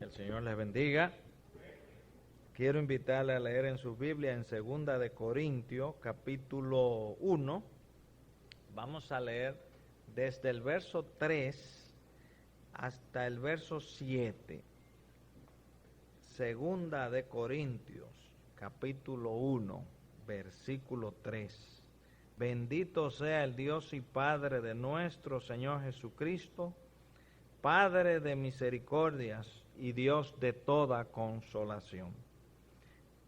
el Señor les bendiga. Quiero invitarle a leer en su Biblia en 2 de Corintios, capítulo 1. Vamos a leer desde el verso 3 hasta el verso 7. 2 de Corintios, capítulo 1, versículo 3. Bendito sea el Dios y Padre de nuestro Señor Jesucristo, Padre de misericordias y Dios de toda consolación,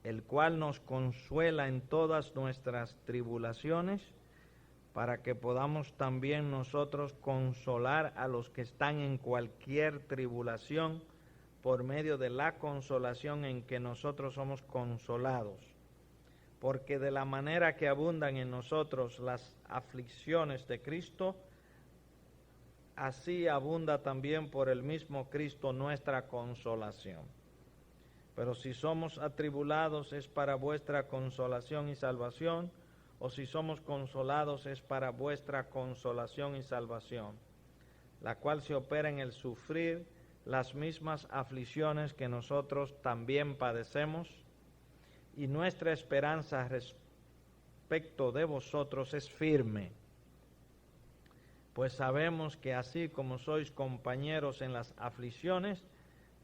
el cual nos consuela en todas nuestras tribulaciones, para que podamos también nosotros consolar a los que están en cualquier tribulación, por medio de la consolación en que nosotros somos consolados. Porque de la manera que abundan en nosotros las aflicciones de Cristo, así abunda también por el mismo Cristo nuestra consolación. Pero si somos atribulados es para vuestra consolación y salvación, o si somos consolados es para vuestra consolación y salvación, la cual se opera en el sufrir las mismas aflicciones que nosotros también padecemos, y nuestra esperanza respecto de vosotros es firme, pues sabemos que así como sois compañeros en las aflicciones,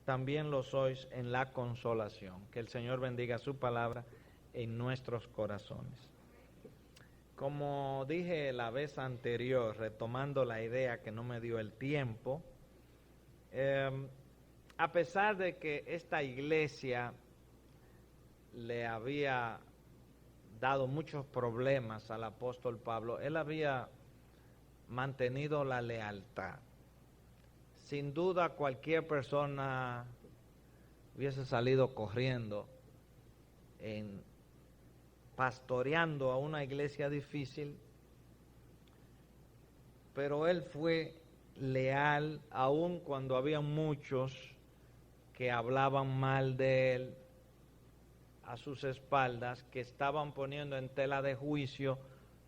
también lo sois en la consolación. Que el Señor bendiga su palabra en nuestros corazones. Como dije la vez anterior, retomando la idea que no me dio el tiempo, a pesar de que esta iglesia le había dado muchos problemas al apóstol Pablo, él había mantenido la lealtad. Sin duda cualquier persona hubiese salido corriendo pastoreando a una iglesia difícil, pero él fue leal aun cuando había muchos que hablaban mal de él a sus espaldas, que estaban poniendo en tela de juicio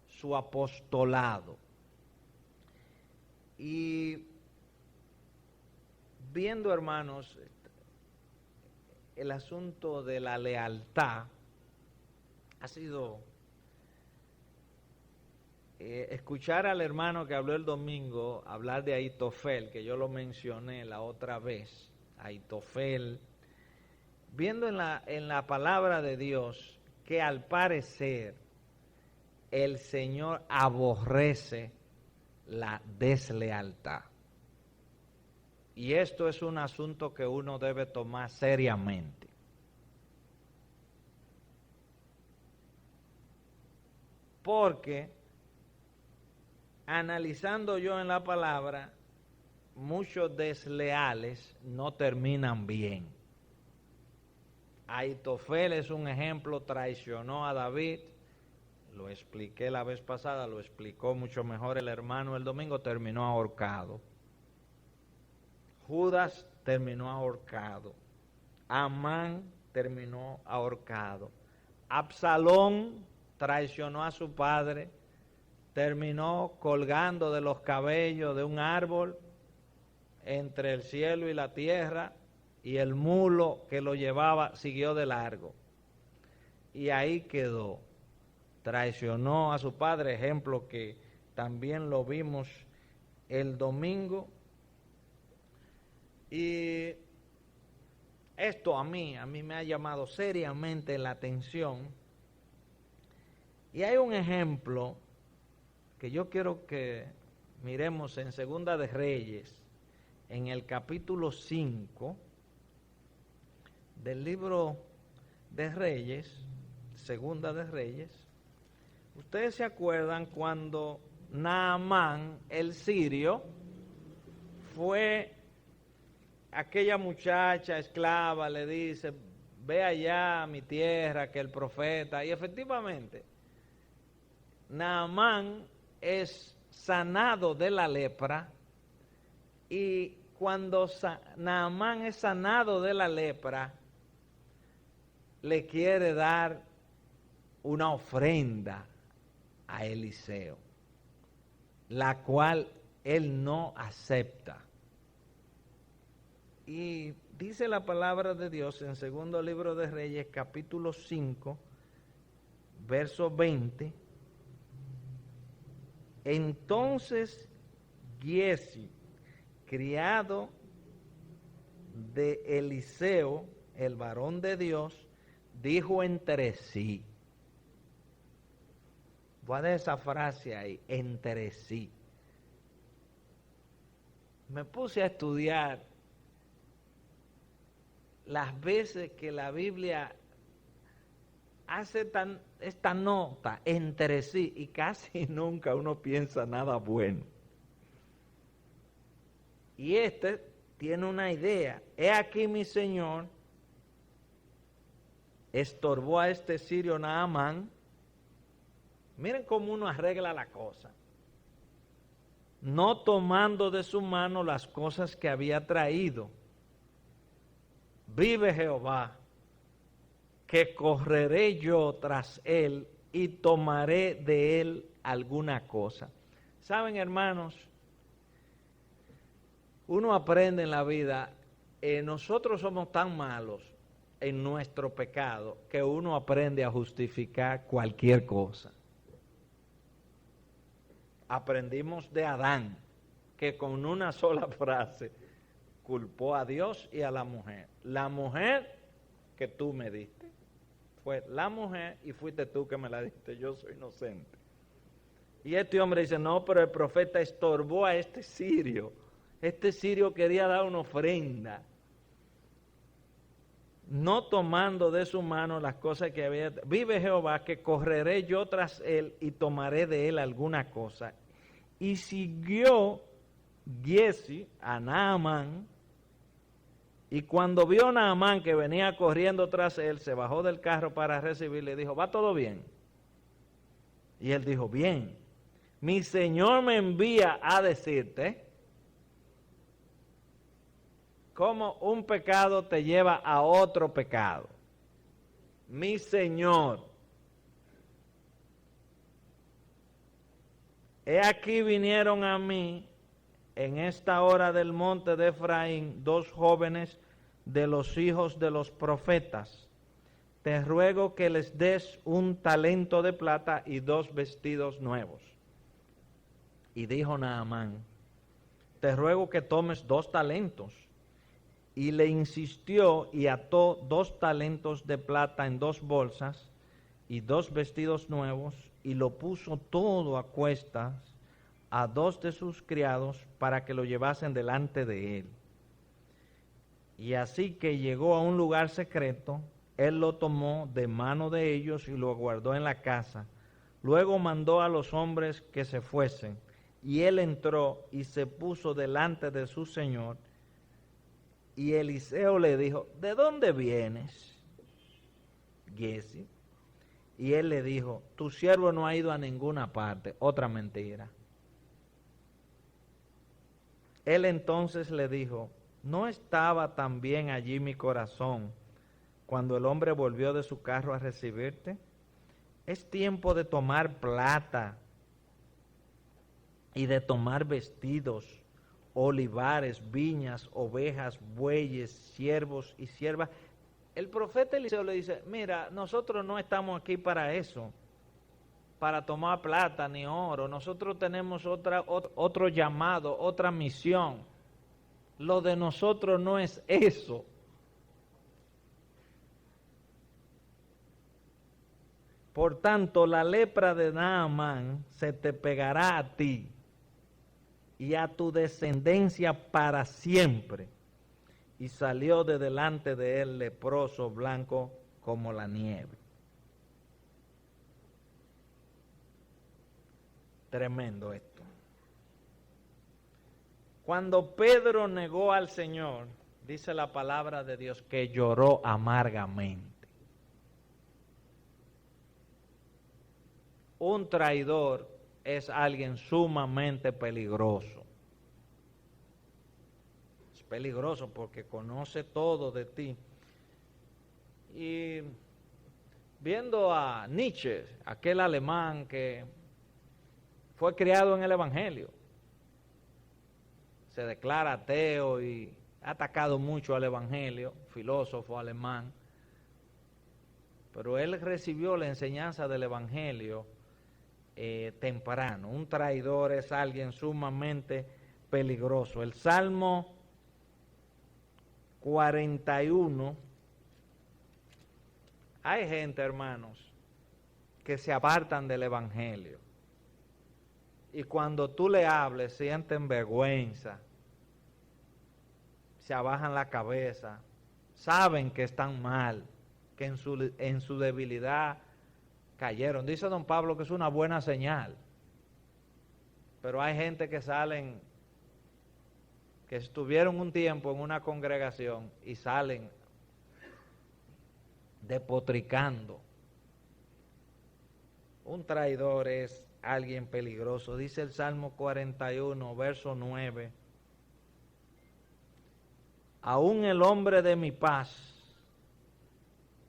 su apostolado. Y viendo, hermanos, el asunto de la lealtad ha sido escuchar al hermano que habló el domingo hablar de Ahitofel, que yo lo mencioné la otra vez. Ahitofel, viendo en la palabra de Dios que al parecer el Señor aborrece la deslealtad. Y esto es un asunto que uno debe tomar seriamente. Porque analizando yo en la palabra, muchos desleales no terminan bien. Ahitofel es un ejemplo, traicionó a David, lo expliqué la vez pasada, lo explicó mucho mejor el hermano el domingo, terminó ahorcado. Judas terminó ahorcado. Amán terminó ahorcado. Absalón traicionó a su padre, terminó colgando de los cabellos de un árbol entre el cielo y la tierra, y el mulo que lo llevaba siguió de largo. Y ahí quedó. Traicionó a su padre, ejemplo que también lo vimos el domingo. Y esto a mí me ha llamado seriamente la atención. Y hay un ejemplo que yo quiero que miremos en 2 de Reyes, en el capítulo 5 del libro de Reyes, 2 de Reyes. Ustedes se acuerdan cuando Naamán, el sirio, fue aquella muchacha esclava, le dice, ve allá a mi tierra, que el profeta, y efectivamente, Naamán es sanado de la lepra, y cuando Naamán es sanado de la lepra, le quiere dar una ofrenda a Eliseo, la cual él no acepta. Y Dice la palabra de Dios en segundo libro de Reyes, capítulo 5, verso 20. Entonces Giezi, criado de Eliseo, el varón de Dios, dijo entre sí. Voy a dar esa frase ahí, entre sí. Me puse a estudiar las veces que la Biblia hace esta nota entre sí y casi nunca uno piensa nada bueno. Y tiene una idea. He aquí mi señor estorbó a este sirio Naamán. Miren cómo uno arregla la cosa. No tomando de su mano las cosas que había traído. Vive Jehová, que correré yo tras él y tomaré de él alguna cosa. ¿Saben, hermanos? Uno aprende en la vida, nosotros somos tan malos en nuestro pecado que uno aprende a justificar cualquier cosa. Aprendimos de Adán, que con una sola frase culpó a Dios y a la mujer. La mujer que tú me diste, fue la mujer y fuiste tú que me la diste, yo soy inocente. Y este hombre dice, no, pero el profeta estorbó a este sirio. Este sirio quería dar una ofrenda, no tomando de su mano las cosas que había. Vive Jehová, que correré yo tras él y tomaré de él alguna cosa. Y siguió Giezi a Naamán, y cuando vio Naamán que venía corriendo tras él, se bajó del carro para recibirle y dijo, ¿va todo bien? Y él dijo, bien. Mi señor me envía a decirte cómo un pecado te lleva a otro pecado. Mi señor. He aquí vinieron a mí en esta hora del monte de Efraín 2 jóvenes de los hijos de los profetas. Te ruego que les des un talento de plata y 2 vestidos nuevos. Y dijo Naamán, te ruego que tomes 2 talentos. Y le insistió y ató 2 talentos de plata en 2 bolsas y 2 vestidos nuevos, y lo puso todo a cuestas a 2 de sus criados para que lo llevasen delante de él. Y así que llegó a un lugar secreto, él lo tomó de mano de ellos y lo guardó en la casa. Luego mandó a los hombres que se fuesen, y él entró y se puso delante de su señor. Y Eliseo le dijo, ¿de dónde vienes, Giezi? Y él le dijo, tu siervo no ha ido a ninguna parte. Otra mentira. Él entonces le dijo, ¿no estaba también allí mi corazón cuando el hombre volvió de su carro a recibirte? Es tiempo de tomar plata y de tomar vestidos, olivares, viñas, ovejas, bueyes, siervos y siervas. El profeta Eliseo le dice, mira, nosotros no estamos aquí para eso, para tomar plata ni oro. Nosotros tenemos otro llamado, otra misión. Lo de nosotros no es eso. Por tanto, la lepra de Naamán se te pegará a ti y a tu descendencia para siempre. Y salió de delante de él leproso, blanco como la nieve. Tremendo esto. Cuando Pedro negó al Señor, dice la palabra de Dios que lloró amargamente. Un traidor es alguien sumamente peligroso. Es peligroso porque conoce todo de ti. Y viendo a Nietzsche, aquel alemán que fue criado en el Evangelio, se declara ateo y ha atacado mucho al Evangelio, filósofo alemán, pero él recibió la enseñanza del Evangelio temprano. Un traidor es alguien sumamente peligroso. El Salmo 41, hay gente, hermanos, que se apartan del Evangelio. Y cuando tú le hables, sienten vergüenza, se abajan la cabeza, saben que están mal, que en su debilidad cayeron. Dice don Pablo que es una buena señal. Pero hay gente que salen, que estuvieron un tiempo en una congregación y salen despotricando. Un traidor es alguien peligroso. Dice el Salmo 41, verso 9. Aún el hombre de mi paz,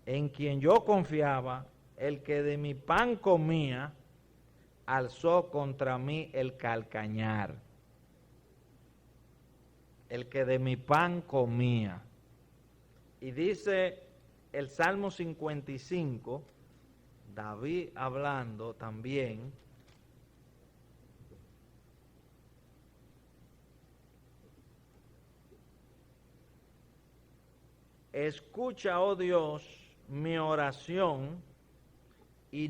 en quien yo confiaba, el que de mi pan comía, alzó contra mí el calcañar. El que de mi pan comía. Y dice el Salmo 55, David hablando también, escucha, oh Dios, mi oración y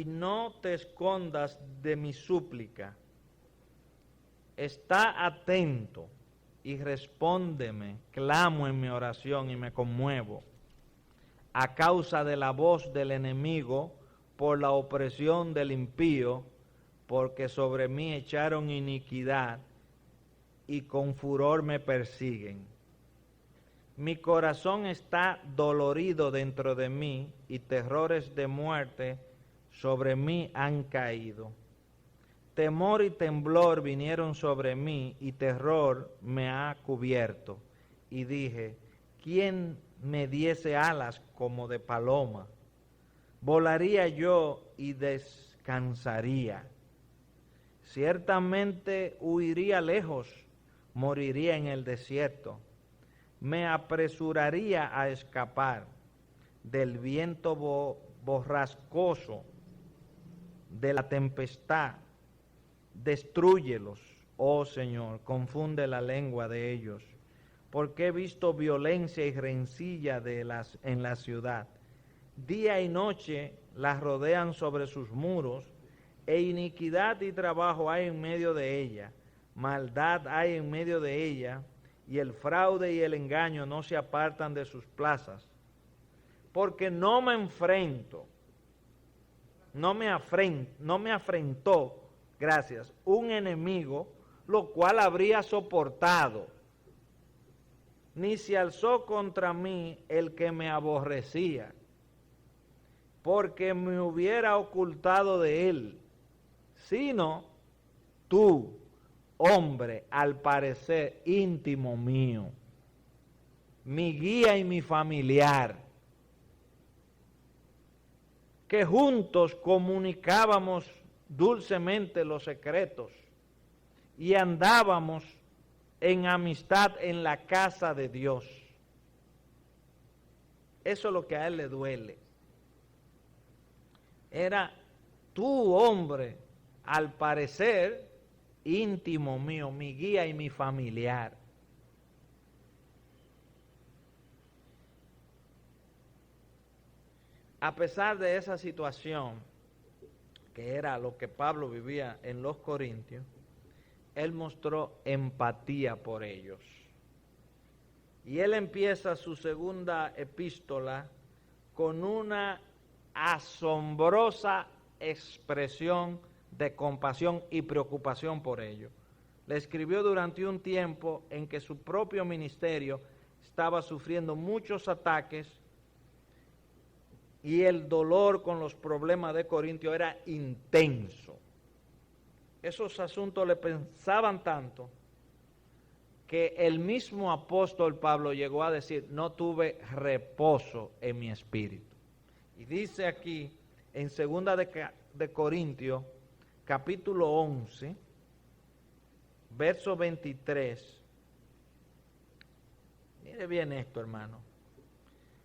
no te escondas de mi súplica. Está atento y respóndeme, clamo en mi oración y me conmuevo. A causa de la voz del enemigo, por la opresión del impío, porque sobre mí echaron iniquidad y con furor me persiguen. Mi corazón está dolorido dentro de mí y terrores de muerte sobre mí han caído. Temor y temblor vinieron sobre mí y terror me ha cubierto. Y dije, ¿quién me diese alas como de paloma? Volaría yo y descansaría. Ciertamente huiría lejos, moriría en el desierto. Me apresuraría a escapar del viento borrascoso, de la tempestad. Destrúyelos, oh Señor, confunde la lengua de ellos, porque he visto violencia y rencilla en la ciudad. Día y noche las rodean sobre sus muros, e iniquidad y trabajo hay en medio de ella, maldad hay en medio de ella, y el fraude y el engaño no se apartan de sus plazas. Porque no me afrentó, gracias, un enemigo, lo cual habría soportado, ni se alzó contra mí el que me aborrecía, porque me hubiera ocultado de él, sino tú, hombre, al parecer íntimo mío, mi guía y mi familiar, que juntos comunicábamos dulcemente los secretos y andábamos en amistad en la casa de Dios. Eso es lo que a él le duele. Era tu hombre, al parecer íntimo mío, mi guía y mi familiar. A pesar de esa situación, que era lo que Pablo vivía en los Corintios, él mostró empatía por ellos. Y él empieza su segunda epístola con una asombrosa expresión de compasión y preocupación por ellos. Le escribió durante un tiempo en que su propio ministerio estaba sufriendo muchos ataques y el dolor con los problemas de Corintio era intenso. Esos asuntos le pensaban tanto que el mismo apóstol Pablo llegó a decir, no tuve reposo en mi espíritu. Y dice aquí en 2 de Corintios, capítulo 11, verso 23, Mire bien esto, hermano.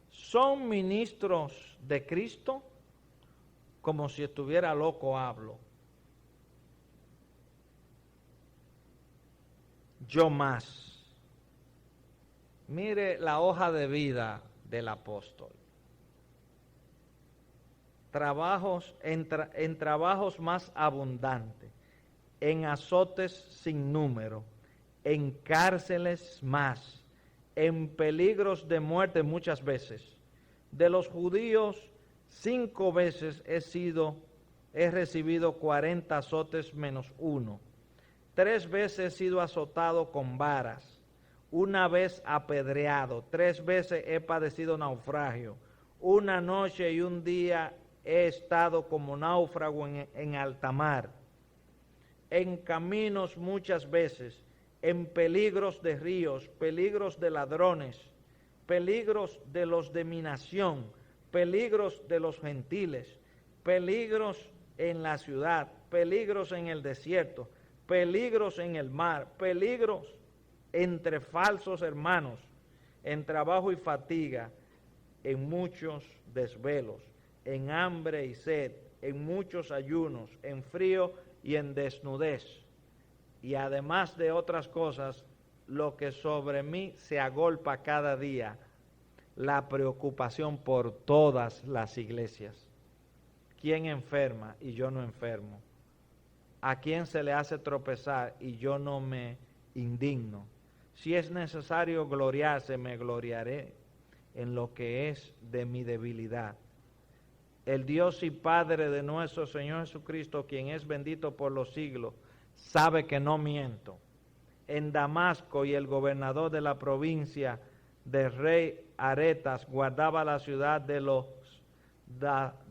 Son ministros de Cristo como si estuviera loco hablo. Yo más. Mire la hoja de vida del apóstol. En trabajos más abundantes, en azotes sin número, en cárceles más, en peligros de muerte muchas veces. De los judíos 5 veces he recibido 40 azotes menos 1. 3 veces he sido azotado con varas, 1 vez apedreado, 3 veces he padecido naufragio, 1 noche y 1 día he estado como náufrago en alta mar, en caminos muchas veces, en peligros de ríos, peligros de ladrones, peligros de los de mi nación, peligros de los gentiles, peligros en la ciudad, peligros en el desierto, peligros en el mar, peligros entre falsos hermanos, en trabajo y fatiga, en muchos desvelos, en hambre y sed, en muchos ayunos, en frío y en desnudez. Y además de otras cosas, lo que sobre mí se agolpa cada día, la preocupación por todas las iglesias. ¿Quién enferma y yo no enfermo? ¿A quién se le hace tropezar y yo no me indigno? Si es necesario gloriarse, me gloriaré en lo que es de mi debilidad. El Dios y Padre de nuestro Señor Jesucristo, quien es bendito por los siglos, sabe que no miento. En Damasco y el gobernador de la provincia del rey Aretas guardaba la ciudad de los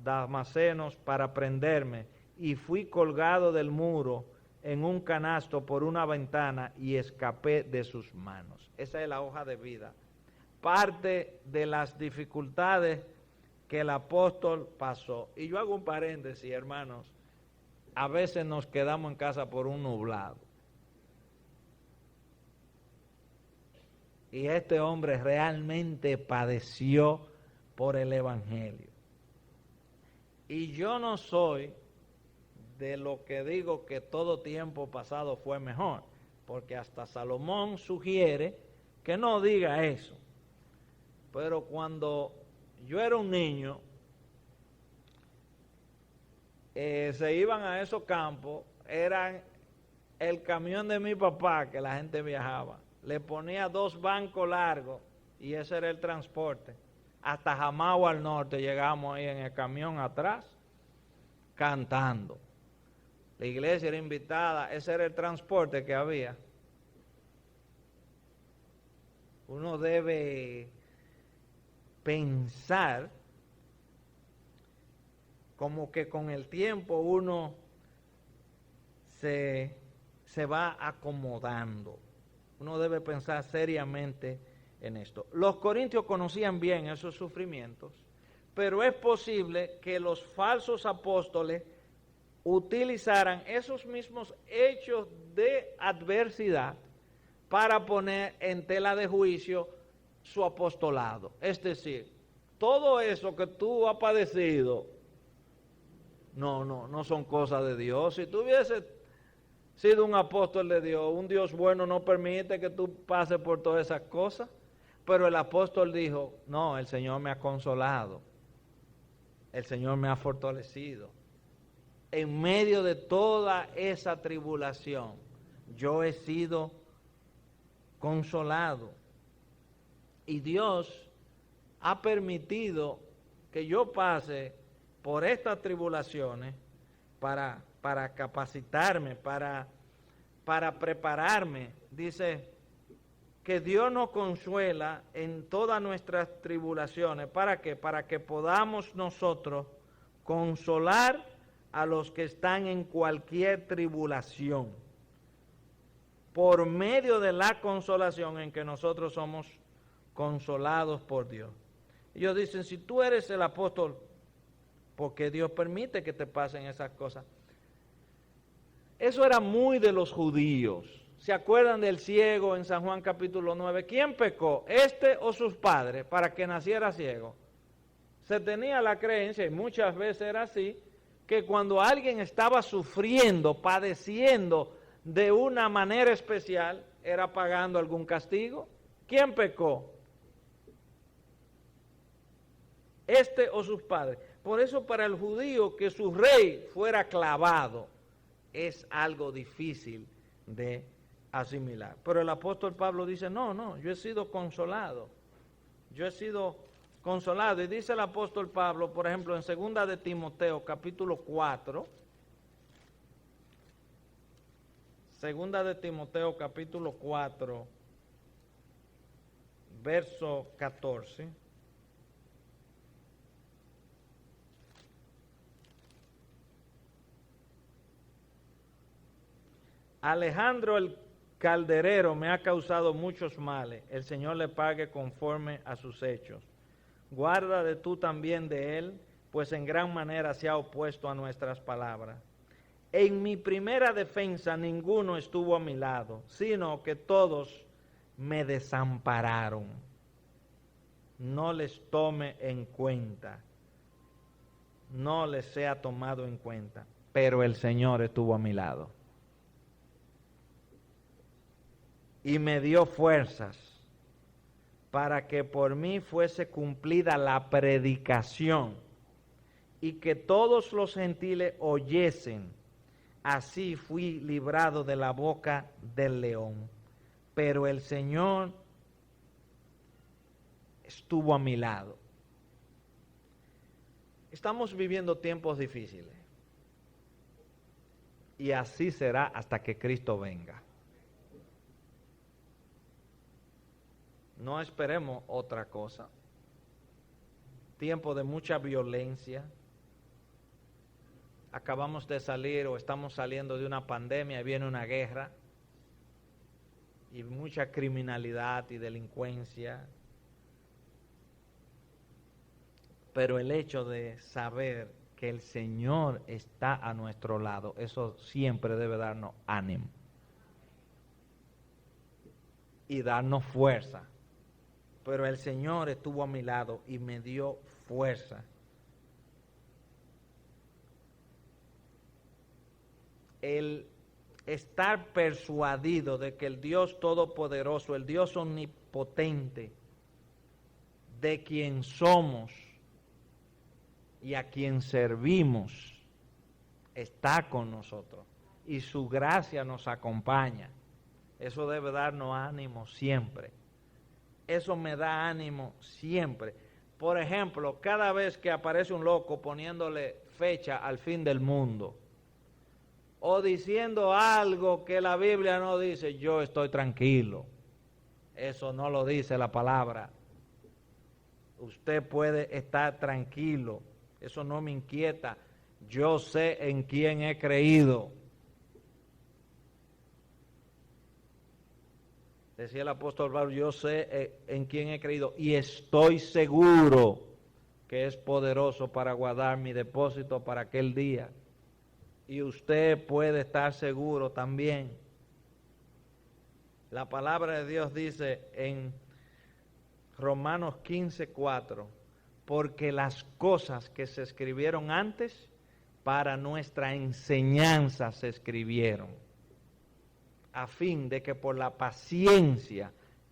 damasenos para prenderme, y fui colgado del muro en un canasto por una ventana y escapé de sus manos. Esa es la hoja de vida. Parte de las dificultades que el apóstol pasó. Y yo hago un paréntesis, hermanos. A veces nos quedamos en casa por un nublado. Y este hombre realmente padeció por el Evangelio. Y yo no soy de lo que digo que todo tiempo pasado fue mejor, porque hasta Salomón sugiere que no diga eso. Pero cuando yo era un niño, se iban a esos campos, eran el camión de mi papá que la gente viajaba, le ponía 2 bancos largos y ese era el transporte. Hasta Jamao al norte llegamos ahí en el camión atrás, cantando. La iglesia era invitada, ese era el transporte que había. Uno debe pensar como que con el tiempo uno se va acomodando. Uno debe pensar seriamente en esto. Los corintios conocían bien esos sufrimientos, pero es posible que los falsos apóstoles utilizaran esos mismos hechos de adversidad para poner en tela de juicio su apostolado. Es decir, todo eso que tú has padecido, no son cosas de Dios. Si tú hubieses sido un apóstol de Dios, un Dios bueno no permite que tú pases por todas esas cosas. Pero el apóstol dijo, no, el Señor me ha consolado, el Señor me ha fortalecido. En medio de toda esa tribulación, yo he sido consolado. Y Dios ha permitido que yo pase por estas tribulaciones para capacitarme, para prepararme. Dice que Dios nos consuela en todas nuestras tribulaciones. ¿Para qué? Para que podamos nosotros consolar a los que están en cualquier tribulación, por medio de la consolación en que nosotros somos consolados por Dios. Ellos dicen, si tú eres el apóstol, ¿por qué Dios permite que te pasen esas cosas? Eso era muy de los judíos. ¿Se acuerdan del ciego en San Juan capítulo 9? ¿Quién pecó? ¿Este o sus padres para que naciera ciego? Se tenía la creencia, y muchas veces era así, que cuando alguien estaba sufriendo, padeciendo de una manera especial, era pagando algún castigo. ¿Quién pecó? ¿Este o sus padres? Por eso para el judío que su rey fuera clavado es algo difícil de asimilar. Pero el apóstol Pablo dice, no, yo he sido consolado. Yo he sido consolado. Y dice el apóstol Pablo, por ejemplo, en 2 de Timoteo, capítulo 4, 2 de Timoteo, capítulo 4, verso 14. Alejandro el calderero me ha causado muchos males. El Señor le pague conforme a sus hechos. Guárdate tú también de él, pues en gran manera se ha opuesto a nuestras palabras. En mi primera defensa ninguno estuvo a mi lado, sino que todos me desampararon. No les tome en cuenta, no les sea tomado en cuenta, pero el Señor estuvo a mi lado. Y me dio fuerzas para que por mí fuese cumplida la predicación y que todos los gentiles oyesen. Así fui librado de la boca del león. Pero el Señor estuvo a mi lado. Estamos viviendo tiempos difíciles. Y así será hasta que Cristo venga. No esperemos otra cosa. Tiempo de mucha violencia. Acabamos de salir o estamos saliendo de una pandemia y viene una guerra. Y mucha criminalidad y delincuencia. Pero el hecho de saber que el Señor está a nuestro lado, eso siempre debe darnos ánimo. Y darnos fuerza. Pero el Señor estuvo a mi lado y me dio fuerza. El estar persuadido de que el Dios Todopoderoso, el Dios Omnipotente, de quien somos y a quien servimos, está con nosotros. Y su gracia nos acompaña. Eso debe darnos ánimo siempre. Eso me da ánimo siempre. Por ejemplo, cada vez que aparece un loco poniéndole fecha al fin del mundo o diciendo algo que la Biblia no dice, yo estoy tranquilo. Eso no lo dice la palabra. Usted puede estar tranquilo. Eso no me inquieta. Yo sé en quién he creído. Decía el apóstol Pablo, yo sé en quién he creído y estoy seguro que es poderoso para guardar mi depósito para aquel día. Y usted puede estar seguro también. La palabra de Dios dice en Romanos 15:4, porque las cosas que se escribieron antes para nuestra enseñanza se escribieron, a fin de que por la paciencia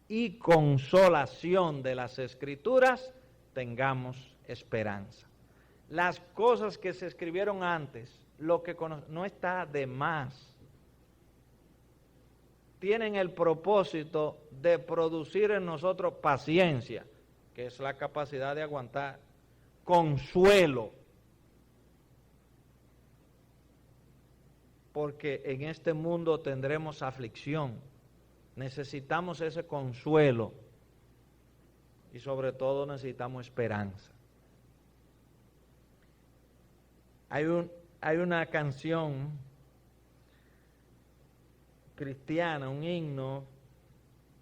y consolación de las Escrituras tengamos esperanza. Las cosas que se escribieron antes, lo que no está de más, tienen el propósito de producir en nosotros paciencia, que es la capacidad de aguantar, consuelo, porque en este mundo tendremos aflicción. Necesitamos ese consuelo y sobre todo necesitamos esperanza. Hay una canción cristiana, un himno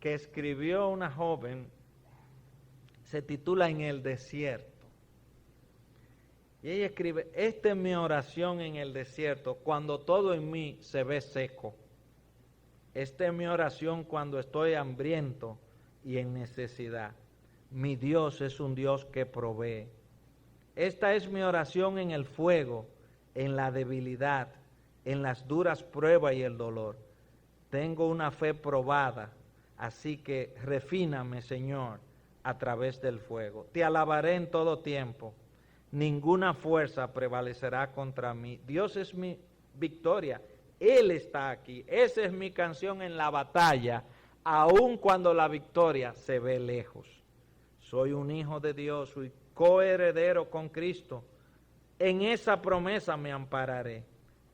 que escribió una joven, se titula En el desierto. Y ella escribe, esta es mi oración en el desierto, cuando todo en mí se ve seco. Esta es mi oración cuando estoy hambriento y en necesidad. Mi Dios es un Dios que provee. Esta es mi oración en el fuego, en la debilidad, en las duras pruebas y el dolor. Tengo una fe probada, así que refíname, Señor, a través del fuego. Te alabaré en todo tiempo. Ninguna fuerza prevalecerá contra mí. Dios es mi victoria. Él está aquí. Esa es mi canción en la batalla, aun cuando la victoria se ve lejos. Soy un hijo de Dios, soy coheredero con Cristo. En esa promesa me ampararé.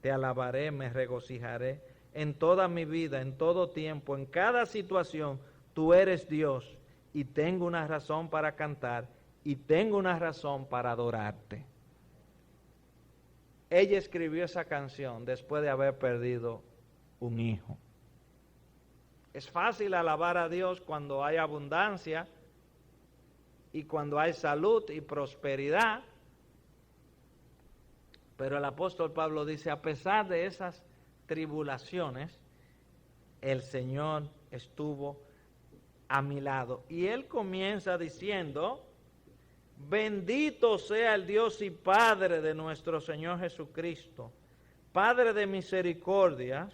Te alabaré, me regocijaré. En toda mi vida, en todo tiempo, en cada situación, tú eres Dios y tengo una razón para cantar y tengo una razón para adorarte. Ella escribió esa canción después de haber perdido un hijo. Es fácil alabar a Dios cuando hay abundancia y cuando hay salud y prosperidad, pero el apóstol Pablo dice, a pesar de esas tribulaciones, el Señor estuvo a mi lado. Y él comienza diciendo, bendito sea el Dios y Padre de nuestro Señor Jesucristo, Padre de misericordias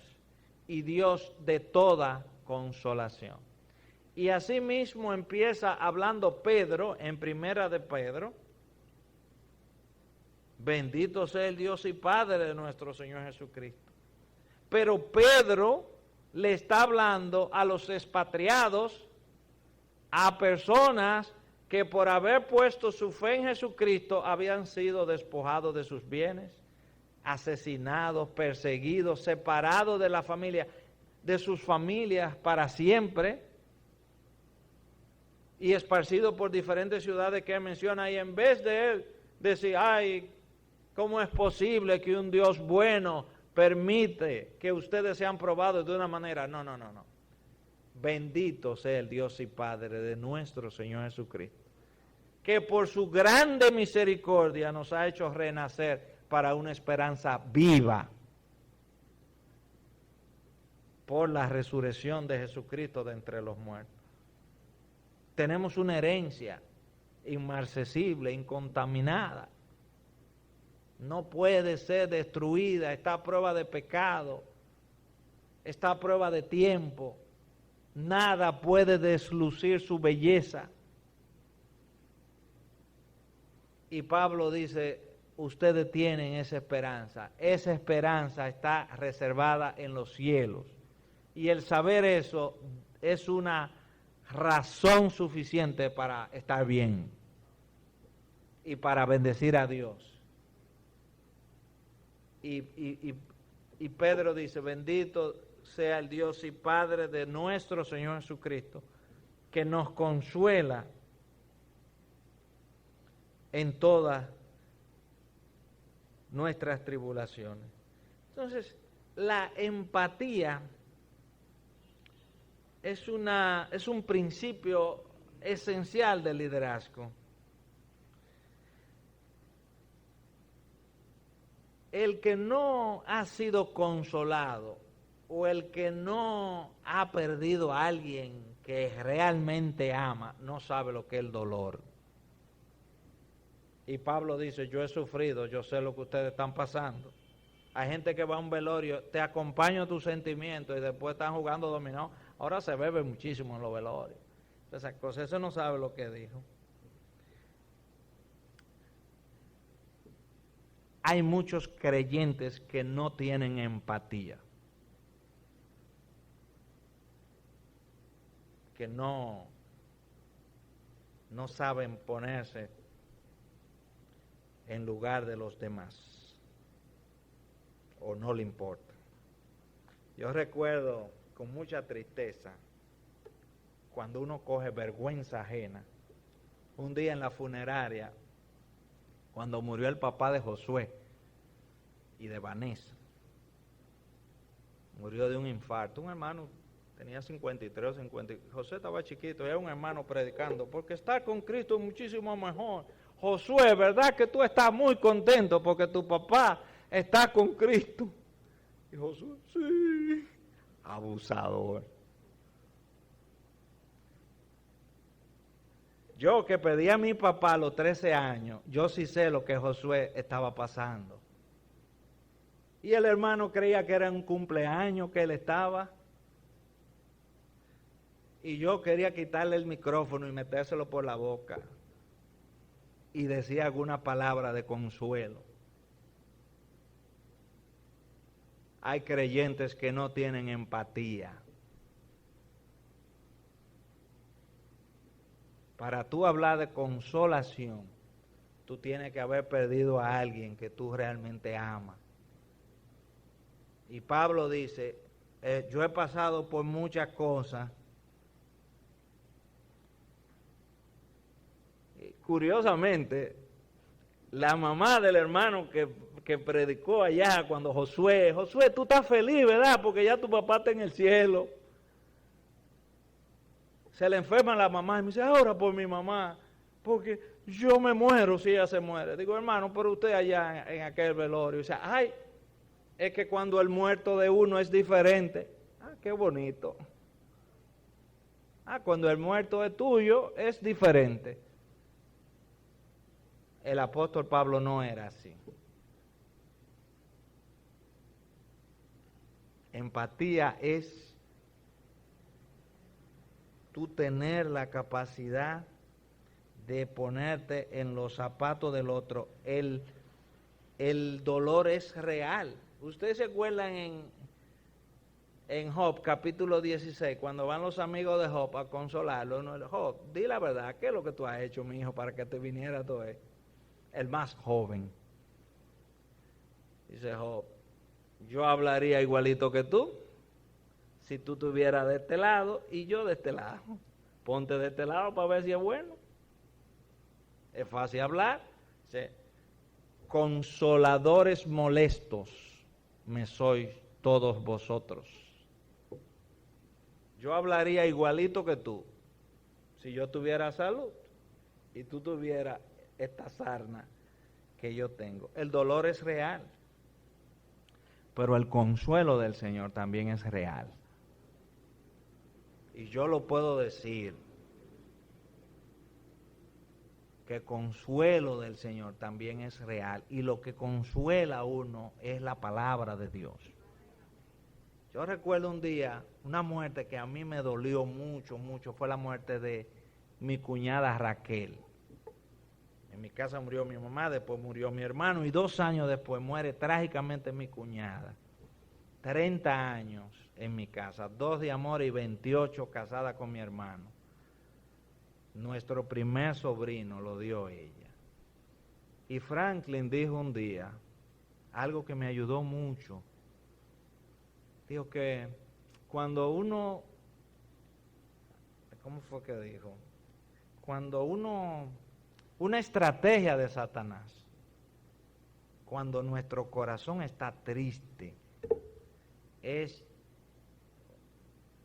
y Dios de toda consolación. Y asimismo empieza hablando Pedro en Primera de Pedro, bendito sea el Dios y Padre de nuestro Señor Jesucristo. Pero Pedro le está hablando a los expatriados, a personas que por haber puesto su fe en Jesucristo habían sido despojados de sus bienes, asesinados, perseguidos, separados de la familia, de sus familias para siempre, y esparcidos por diferentes ciudades que él menciona. Y en vez de él decir, ay, ¿cómo es posible que un Dios bueno permite que ustedes sean probados de una manera? No. Bendito sea el Dios y Padre de nuestro Señor Jesucristo, que por su grande misericordia nos ha hecho renacer para una esperanza viva por la resurrección de Jesucristo de entre los muertos. Tenemos una herencia inmarcesible, incontaminada. No puede ser destruida, está a prueba de pecado, está a prueba de tiempo. Nada puede deslucir su belleza. Y Pablo dice, ustedes tienen esa esperanza está reservada en los cielos. Y el saber eso es una razón suficiente para estar bien y para bendecir a Dios. Y Pedro dice, bendito sea el Dios y Padre de nuestro Señor Jesucristo, que nos consuela en todas nuestras tribulaciones. Entonces, la empatía es un principio esencial del liderazgo. El que no ha sido consolado o el que no ha perdido a alguien que realmente ama, no sabe lo que es el dolor. Y Pablo dice, yo he sufrido, yo sé lo que ustedes están pasando. Hay gente que va a un velorio, te acompaña tus sentimientos y después están jugando dominó. Ahora se bebe muchísimo en los velorios. Esas cosas, eso no sabe lo que dijo. Hay muchos creyentes que no tienen empatía, que no saben ponerse en lugar de los demás, o no le importa. Yo recuerdo con mucha tristeza cuando uno coge vergüenza ajena. Un día en la funeraria, cuando murió el papá de Josué y de Vanessa, murió de un infarto. Un hermano tenía 53 o 50, José estaba chiquito, era un hermano predicando, porque estar con Cristo es muchísimo mejor. Josué, ¿verdad que tú estás muy contento porque tu papá está con Cristo? Y Josué, sí. Abusador. Yo que pedí a mi papá a los 13 años, yo sí sé lo que Josué estaba pasando. Y el hermano creía que era un cumpleaños que él estaba. Y yo quería quitarle el micrófono y metérselo por la boca. Y decía alguna palabra de consuelo. Hay creyentes que no tienen empatía. Para tú hablar de consolación, tú tienes que haber perdido a alguien que tú realmente amas. Y Pablo dice, yo he pasado por muchas cosas. Curiosamente, la mamá del hermano que predicó allá cuando Josué, tú estás feliz, ¿verdad? Porque ya tu papá está en el cielo. Se le enferma la mamá y me dice, ahora por mi mamá, porque yo me muero si ella se muere. Digo, hermano, pero usted allá en aquel velorio, dice, ay, es que cuando el muerto de uno es diferente. Ah, qué bonito. Ah, cuando el muerto es tuyo es diferente. El apóstol Pablo no era así. Empatía es tú tener la capacidad de ponerte en los zapatos del otro. El dolor es real. Ustedes se acuerdan en Job, capítulo 16, cuando van los amigos de Job a consolarlo. Job, di la verdad, ¿qué es lo que tú has hecho, mi hijo, para que te viniera todo esto? El más joven. Dice Job, yo hablaría igualito que tú, si tú estuvieras de este lado y yo de este lado. Ponte de este lado para ver si es bueno. Es fácil hablar. Sí. Consoladores molestos me sois todos vosotros. Yo hablaría igualito que tú, si yo tuviera salud y tú tuvieras esta sarna que yo tengo. El dolor es real, pero el consuelo del Señor también es real. Y yo lo puedo decir, que el consuelo del Señor también es real. Y lo que consuela a uno es la palabra de Dios. Yo recuerdo un día, una muerte que a mí me dolió mucho, mucho, fue la muerte de mi cuñada Raquel. En mi casa murió mi mamá, después murió mi hermano y 2 años después muere trágicamente mi cuñada. 30 años en mi casa, 2 de amor y 28 casada con mi hermano. Nuestro primer sobrino lo dio ella. Y Franklin dijo un día algo que me ayudó mucho. Dijo que cuando uno, ¿cómo fue que dijo? Cuando una estrategia de Satanás, cuando nuestro corazón está triste, es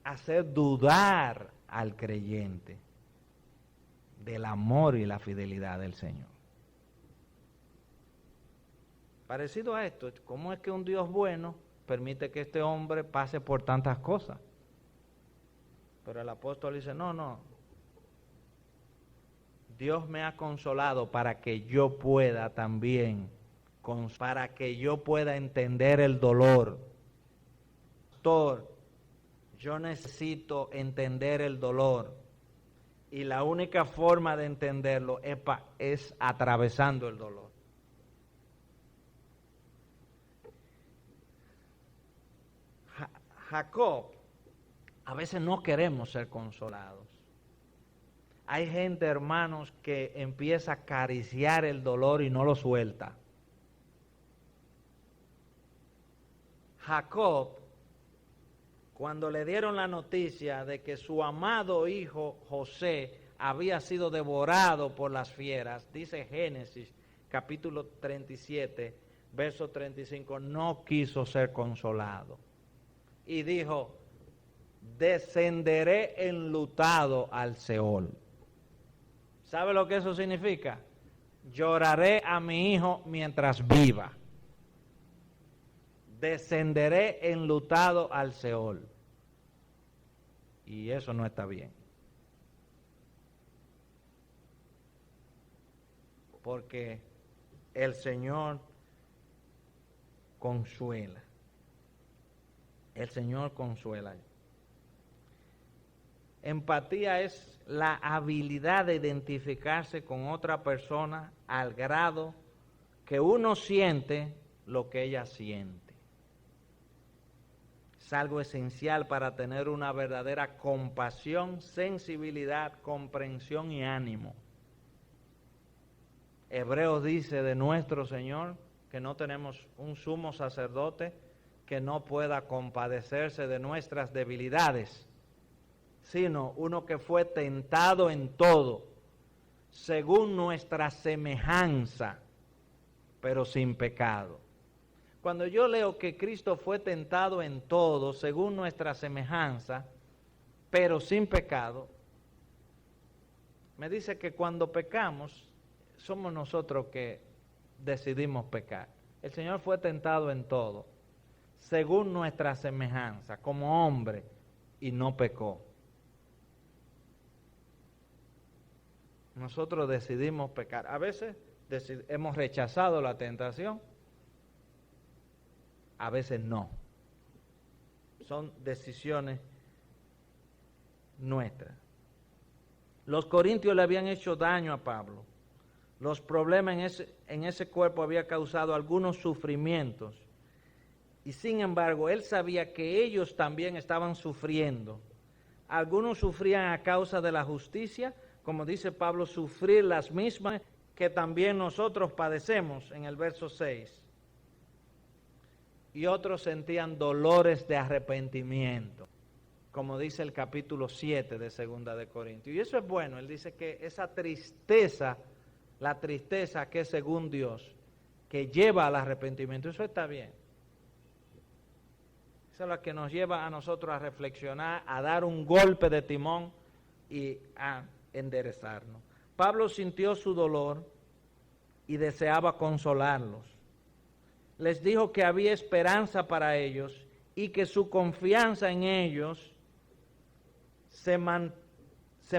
hacer dudar al creyente del amor y la fidelidad del Señor. Parecido a esto, ¿cómo es que un Dios bueno permite que este hombre pase por tantas cosas? Pero el apóstol dice, no, Dios me ha consolado para que yo pueda también, para que yo pueda entender el dolor. Pastor, yo necesito entender el dolor. Y la única forma de entenderlo es atravesando el dolor. Jacob, a veces no queremos ser consolados. Hay gente, hermanos, que empieza a acariciar el dolor y no lo suelta. Jacob, cuando le dieron la noticia de que su amado hijo José había sido devorado por las fieras, dice Génesis capítulo 37, verso 35, no quiso ser consolado. Y dijo, descenderé enlutado al Seol. ¿Sabe lo que eso significa? Lloraré a mi hijo mientras viva. Descenderé enlutado al Seol. y eso no está bien. Porque el Señor consuela. El Señor consuela. Empatía es la habilidad de identificarse con otra persona al grado que uno siente lo que ella siente. Es algo esencial para tener una verdadera compasión, sensibilidad, comprensión y ánimo. Hebreos dice de nuestro Señor que no tenemos un sumo sacerdote que no pueda compadecerse de nuestras debilidades, sino uno que fue tentado en todo, según nuestra semejanza, pero sin pecado. Cuando yo leo que Cristo fue tentado en todo, según nuestra semejanza, pero sin pecado, me dice que cuando pecamos, somos nosotros que decidimos pecar. El Señor fue tentado en todo, según nuestra semejanza, como hombre, y no pecó. Nosotros decidimos pecar. A veces hemos rechazado la tentación, a veces no. Son decisiones nuestras. Los corintios le habían hecho daño a Pablo. Los problemas en ese cuerpo habían causado algunos sufrimientos. Y sin embargo, él sabía que ellos también estaban sufriendo. Algunos sufrían a causa de la justicia, como dice Pablo, sufrir las mismas que también nosotros padecemos, en el verso 6. Y otros sentían dolores de arrepentimiento, como dice el capítulo 7 de 2 de Corintios. Y eso es bueno, él dice que esa tristeza, la tristeza que es según Dios, que lleva al arrepentimiento, eso está bien. Esa es la que nos lleva a nosotros a reflexionar, a dar un golpe de timón y a enderezarnos. Pablo sintió su dolor y deseaba consolarlos. Les dijo que había esperanza para ellos y que su confianza en ellos se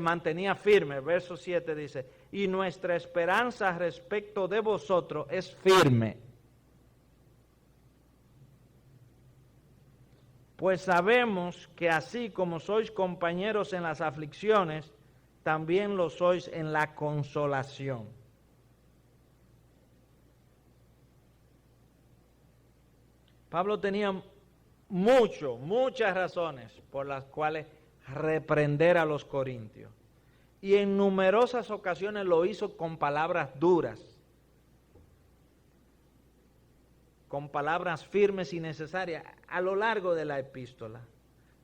mantenía firme. El verso 7 dice, y nuestra esperanza respecto de vosotros es firme. Pues sabemos que así como sois compañeros en las aflicciones, también lo sois en la consolación. Pablo tenía muchas razones por las cuales reprender a los corintios. Y en numerosas ocasiones lo hizo con palabras duras, con palabras firmes y necesarias a lo largo de la epístola.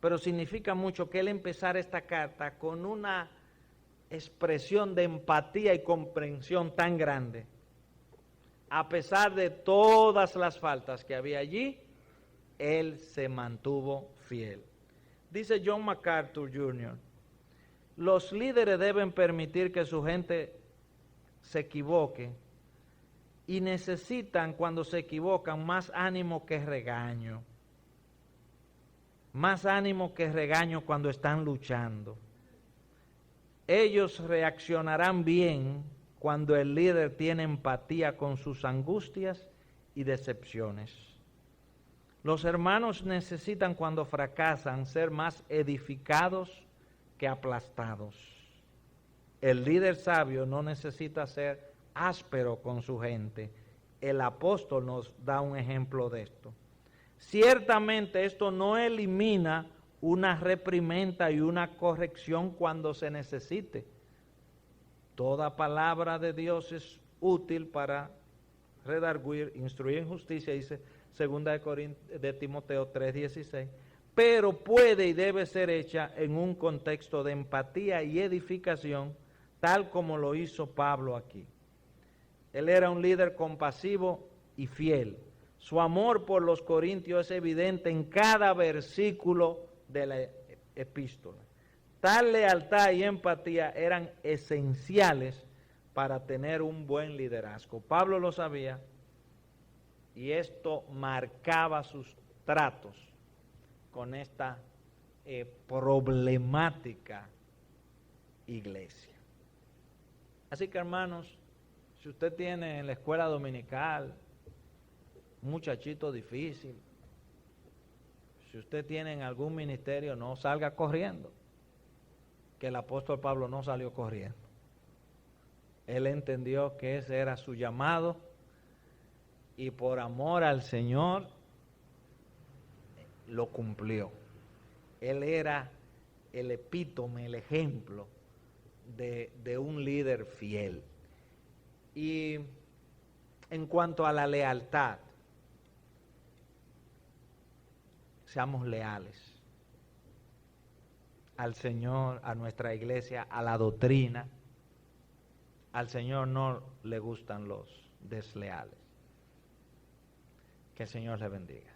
Pero significa mucho que él empezara esta carta con una expresión de empatía y comprensión tan grande. A pesar de todas las faltas que había allí, él se mantuvo fiel. Dice John MacArthur Jr., los líderes deben permitir que su gente se equivoque y necesitan, cuando se equivocan, más ánimo que regaño. Más ánimo que regaño cuando están luchando. Ellos reaccionarán bien cuando el líder tiene empatía con sus angustias y decepciones. Los hermanos necesitan, cuando fracasan, ser más edificados que aplastados. El líder sabio no necesita ser áspero con su gente. El apóstol nos da un ejemplo de esto. Ciertamente esto no elimina una reprimenda y una corrección cuando se necesite. Toda palabra de Dios es útil para redarguir, instruir en justicia, dice 2 de Timoteo 3:16, pero puede y debe ser hecha en un contexto de empatía y edificación, tal como lo hizo Pablo aquí. Él era un líder compasivo y fiel. Su amor por los corintios es evidente en cada versículo de la epístola. Tal lealtad y empatía eran esenciales para tener un buen liderazgo. Pablo lo sabía y esto marcaba sus tratos con esta problemática iglesia. Así que, hermanos, si usted tiene en la escuela dominical un muchachito difícil, si usted tiene en algún ministerio, no salga corriendo, que el apóstol Pablo no salió corriendo. Él entendió que ese era su llamado y por amor al Señor lo cumplió. Él era el epítome, el ejemplo de un líder fiel. Y en cuanto a la lealtad, seamos leales al Señor, a nuestra iglesia, a la doctrina. Al Señor no le gustan los desleales. Que el Señor le bendiga.